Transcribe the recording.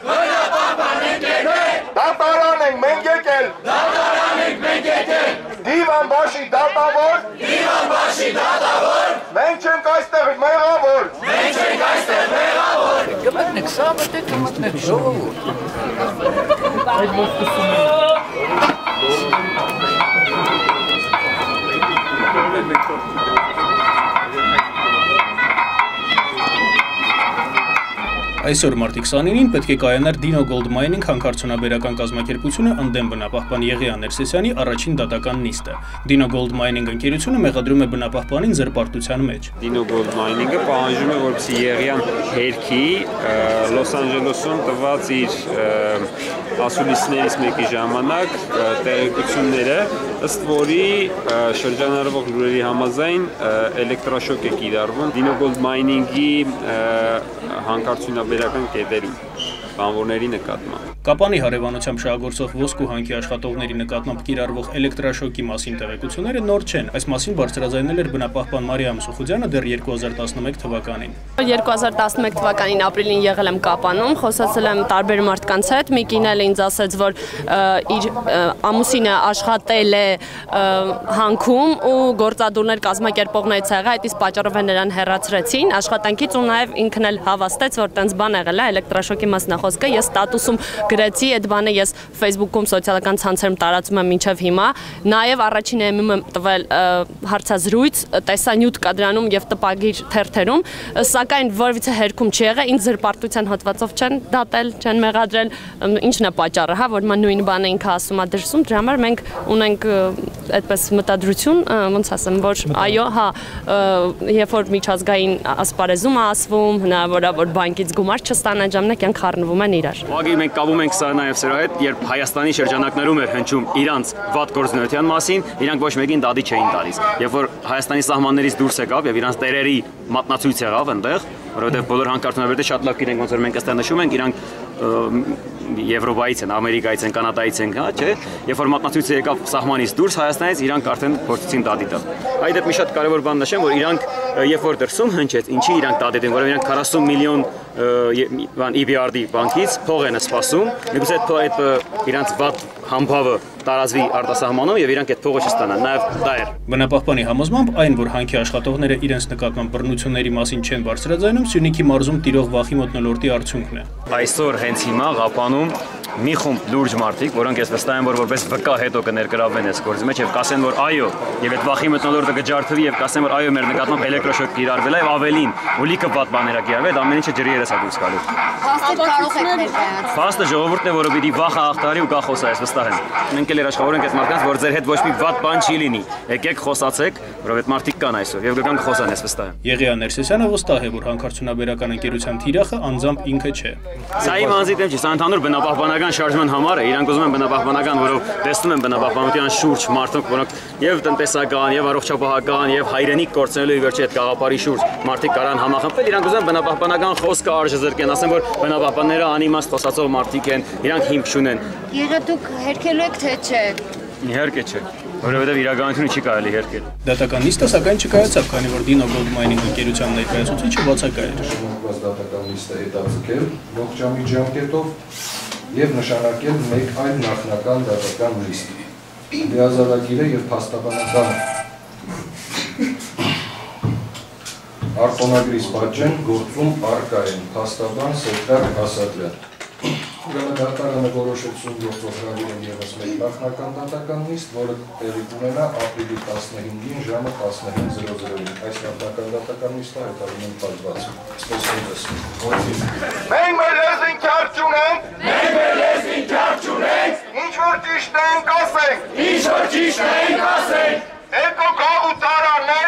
Բնապահպան ընկերներ, դատարան ենք մենք եկել, Դիվան Բաշի դատավոր, մենք չենք այստեղ մեղավոր, Կմտնեք սա, մտեք, կմտնեք ժողովուրդ։ Այդ ոսկսում Այսօր մարտի 29-ին պետք է կայանար Dino Gold Mining հանքարդյունաբերական կազմակերպությունը ընդդեմ բնապահպան Եղիա Ներսեսյանի առաջին դատական նիստը։ Dino Gold Mining ընկերությունը մեղադրում է բնապահպանին զրպարտության մեջ։ Dino Gold Mining-ը պահանջում է, որպեսզի Եղիան հերքի Լոս Անջելեսում տված իր ասուլիսներից մեկի ժամանակ տեղեկությունները, ըստ որի շրջանառվող լուրերի համաձայն էլեկտրաշոկ է կիրառվում Dino Gold Mining-ի հանքարդյունաբերական կետերում բանվորների նկատմամբ։ Կապանի հարևանությամբ շահագործող ոսկու հանքի աշխատողների նկատմամբ կիրառվող էլեկտրաշոկի մասին տեղեկությունները նոր չեն։ Այս մասին բարձրաձայնել էր բնապահպան Մարիամ Սուխուդյանը դեռ 2011 թվականին։ 2011 թվականին ապրիլին եղել եմ Կապանում, խոսացել եմ տարբեր մարդկանց հետ, մի կին էլ ինձ ասեց, որ իր ամուսինը աշխատել է հանքում ու գործադուլներ կազմակերպողներից եղել, այդ իսկ պատճառով նրան հեռացրեցին աշխատանքից ու նաև ինքն էլ հավաստեց, որ տենց բան եղել է էլեկտրաշոկի մասն է խոսքը, ես ստատուսում գրեցի, այդ բանը ես Facebook-ում սոցիալական ցանցերում տարածում եմ մինչև հիմա, նաև առաջին եմ տվել հարցազրույց, տեսանյութ կա դրանում եւ տպագիր թերթերում, սակայն որևիցե հերքում չի եղել, ինձ զրպարտության հոդվածով չեն դատել, չեն մեղադրել, ինչն է պատճառը, հա, որ նույն բանը ինքը ասում է դրսում, դրա համար մենք ունենք այդպես մտադրություն, ոնց ասեմ, որ այո, հա, երբ որ միջազգային ասպարեզում է ասվում, հնարավոր է որ բանկից գումար չստանան, ժամանակ կյանք խառնվում են իրար։ Ուղղակի մենք կապում ենք սա նաև սրա հետ, երբ Հայաստանի շրջանակներում էր հնչում իրանց վատ գործունեության մասին, իրանք ոչ մեկին դատի չէին տալիս։ Երբ որ Հայաստանի սահմաններից դուրս եկավ եւ իրանց տերերի մատնացույց եղավ այնտեղ, որովհետեւ բոլոր հանքարդյունաբերները շատ լավ գիտենք ոնց որ մենք այստեղ նշում ենք, իրանք Եվրոպայից են, Ամերիկայից են, Կանադայից են, հա, չէ։ Երբ որ մատնացույցը եկավ սահմանից դուրս Հայաստանից, իրանք արդեն փորձեցին դատի տալ։ Այդ դեպքում շատ կարևոր բան նշեմ, որ իրանք երբ որ դրսում հնչեց, ինչի իրանք դատի դեն, որովհետև իրանք 40 միլիոն EBRD բանկից փող են սպասում, միգուցե այդ իրանք վատ համբավը տարածվի արտասահմանում եւ իրանք այդ փողը չստանան, նաեւ դա էր։ Բնապահպանի համոզմամբ այն, որ հանքի աշխատողները իրենց նկատմամբ բռնությունների մասին չեն բարձրաձայնում, Սյունիքի մարզում տիրող վախի մթնոլորտի արդյունքն է։ Այսօր հենց հիմա Ղապանում մի խումբ լուրջ մարդիկ, որոնք ես վստահ եմ, որ որպես վկա հետո կներգրավվեն այս գործի մեջ եւ կասեն, որ այո, եւ այդ վախի մթնոլորտը կջարդվի եւ կասեն, որ այո, մեր նկատմամբ էլեկտրաշոկ կիրառվել է եւ ավելին, ու լիքը վատ բաներ ա կիրառվել, ամեն ինչը ջրի երես ա դուրս գալու։ Փաստը ժողովուրդն է, որը պիտի վախը ախտարի ու կա խոսա, ես վստահ եմ։ Մենք էլ երաշխավորենք այդ մարդկանց, որ ձեր հետ ոչ մի վատ բան չի լինի։ Եկեք խոսացեք, որովհետեւ մարդիկ կան այսօր եւ կգան խոսան, ես վստահ եմ։ Եղիա Ներսեսյանը վստահ է, որ հանքարդյունաբերական ընկերության թիրախը անձամբ ինքը չէ։ Սա իմ անձի դեմ չի, սա ընդհանուր բնապահպանական շարժման համար է, իրանք ուզում են բնապահպանական, որով տեսնում են բնապահպանության շուրջ մարդիկ, որոնք եւ տնտեսական, եւ առողջապահական, եւ հայրենիք կորցնելու վերջի այդ գաղափարի շուրջ մարդիկ կարան համախմբվել, իրանք ուզում են բնապահպանական խոսքը արժե զրկեն, ասեն, որ բնապահպանները անիմաստ խոսացող մարդիկ են, իրանք հիմք չունեն։ Եղա դուք հերքելու եք թե չէ։ Իհարկե չէ, որովհետև իրականությունը չի կարելի հերքել։ Դատական նիստը սակայն չկայացավ, քանի որ Dino Gold Mining ընկերության ներկայացուցիչը բացակայ էր։ Դատական նիստը հետաձգել ողջամիտ ժամկետով եւ նշանակել մեկ այլ նախնական դատական նիստ։ Լիազարագիրը եւ փաստաբանական արտոնագրից պատճեն գործում առկա են փաստաբան Սերժ Ասատրյան։ Ուրեմն դատարանը որոշեցին գործող հրավիրել ևս մեկ նախնական դատական նիստ, որը տեղի կունենա ապրիլի 15-ին ժամը 15:00-ին։ Այս նախնական դատական նիստը հայտարարում են բացված։ Մենք մեր լեզվին քարտ չունենք, ինչ որ ճիշտ է ենք ասենք, Էկո գաղութարարն է,